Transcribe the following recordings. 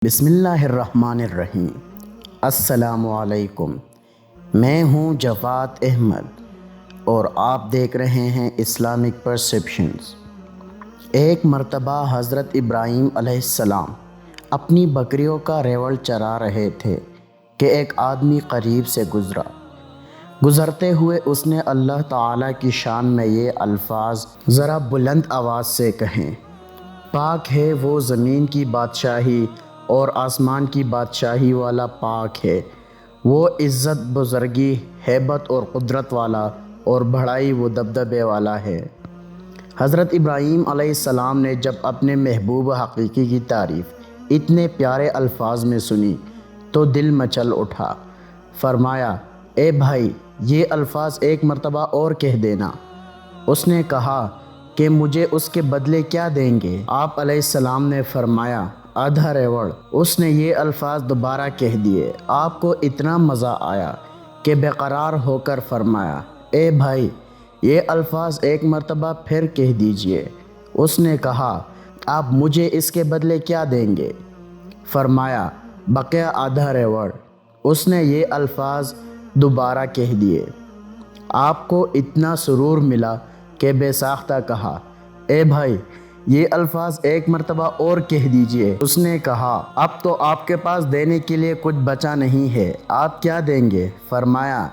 بسم اللہ الرحمن الرحیم۔ السلام علیکم، میں ہوں جواد احمد اور آپ دیکھ رہے ہیں اسلامک پرسیپشنز۔ ایک مرتبہ حضرت ابراہیم علیہ السلام اپنی بکریوں کا ریوڑ چرا رہے تھے کہ ایک آدمی قریب سے گزرا۔ گزرتے ہوئے اس نے اللہ تعالیٰ کی شان میں یہ الفاظ ذرا بلند آواز سے کہیں: پاک ہے وہ زمین کی بادشاہی اور آسمان کی بادشاہی والا، پاک ہے وہ عزت، بزرگی، ہیبت اور قدرت والا، اور بڑائی و دبدبے والا ہے۔ حضرت ابراہیم علیہ السلام نے جب اپنے محبوب حقیقی کی تعریف اتنے پیارے الفاظ میں سنی تو دل مچل اٹھا۔ فرمایا: اے بھائی، یہ الفاظ ایک مرتبہ اور کہہ دینا۔ اس نے کہا کہ مجھے اس کے بدلے کیا دیں گے؟ آپ علیہ السلام نے فرمایا: آدھا ریوڑ۔ اس نے یہ الفاظ دوبارہ کہہ دیے۔ آپ کو اتنا مزہ آیا کہ بے قرار ہو کر فرمایا: اے بھائی، یہ الفاظ ایک مرتبہ پھر کہہ دیجئے۔ اس نے کہا: آپ مجھے اس کے بدلے کیا دیں گے؟ فرمایا: بقیہ آدھا ریوڑ۔ اس نے یہ الفاظ دوبارہ کہہ دیے۔ آپ کو اتنا سرور ملا کہ بے ساختہ کہا: اے بھائی، یہ الفاظ ایک مرتبہ اور کہہ دیجئے۔ اس نے کہا: اب تو آپ کے پاس دینے کے لیے کچھ بچا نہیں ہے، آپ کیا دیں گے؟ فرمایا: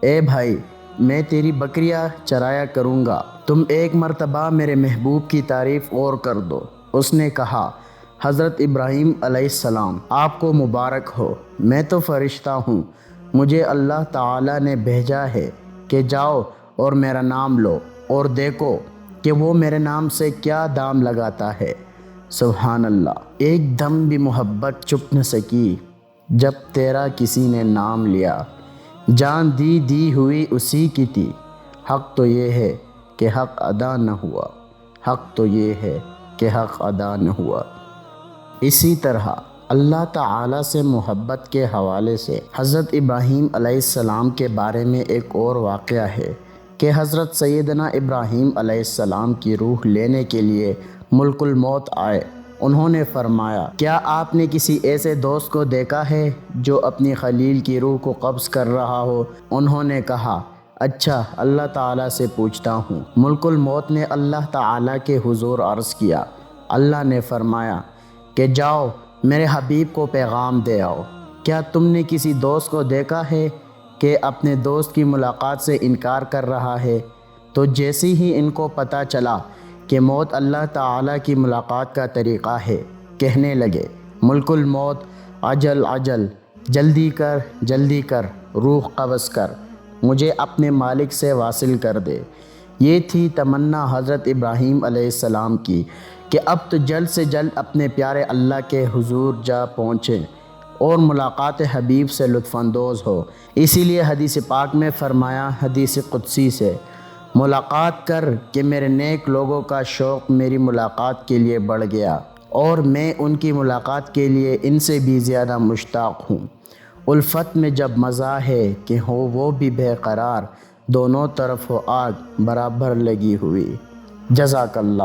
اے بھائی، میں تیری بکریاں چرایا کروں گا، تم ایک مرتبہ میرے محبوب کی تعریف اور کر دو۔ اس نے کہا: حضرت ابراہیم علیہ السلام، آپ کو مبارک ہو، میں تو فرشتہ ہوں، مجھے اللہ تعالیٰ نے بھیجا ہے کہ جاؤ اور میرا نام لو اور دیکھو کہ وہ میرے نام سے کیا دام لگاتا ہے۔ سبحان اللہ۔ ایک دم بھی محبت چھپ نہ سکی جب تیرا کسی نے نام لیا، جان دی ہوئی اسی کی تھی، حق تو یہ ہے کہ حق ادا نہ ہوا، حق تو یہ ہے کہ حق ادا نہ ہوا۔ اسی طرح اللہ تعالیٰ سے محبت کے حوالے سے حضرت ابراہیم علیہ السلام کے بارے میں ایک اور واقعہ ہے کہ حضرت سیدنا ابراہیم علیہ السلام کی روح لینے کے لیے ملک الموت آئے۔ انہوں نے فرمایا: کیا آپ نے کسی ایسے دوست کو دیکھا ہے جو اپنی خلیل کی روح کو قبض کر رہا ہو؟ انہوں نے کہا: اچھا، اللہ تعالیٰ سے پوچھتا ہوں۔ ملک الموت نے اللہ تعالیٰ کے حضور عرض کیا۔ اللہ نے فرمایا کہ جاؤ میرے حبیب کو پیغام دے آؤ۔ کیا تم نے کسی دوست کو دیکھا ہے کہ اپنے دوست کی ملاقات سے انکار کر رہا ہے؟ تو جیسے ہی ان کو پتہ چلا کہ موت اللہ تعالیٰ کی ملاقات کا طریقہ ہے، کہنے لگے: ملک الموت، عجل عجل، جلدی کر، روح قبض کر، مجھے اپنے مالک سے واصل کر دے۔ یہ تھی تمنا حضرت ابراہیم علیہ السلام کی کہ اب تو جلد سے جلد اپنے پیارے اللہ کے حضور جا پہنچیں اور ملاقات حبیب سے لطف اندوز ہو۔ اسی لیے حدیث پاک میں فرمایا، حدیث قدسی سے: ملاقات کر کہ میرے نیک لوگوں کا شوق میری ملاقات کے لیے بڑھ گیا اور میں ان کی ملاقات کے لیے ان سے بھی زیادہ مشتاق ہوں۔ الفت میں جب مزہ ہے کہ ہو وہ بھی بے قرار، دونوں طرف ہو آگ برابر لگی ہوئی۔ جزاک اللہ۔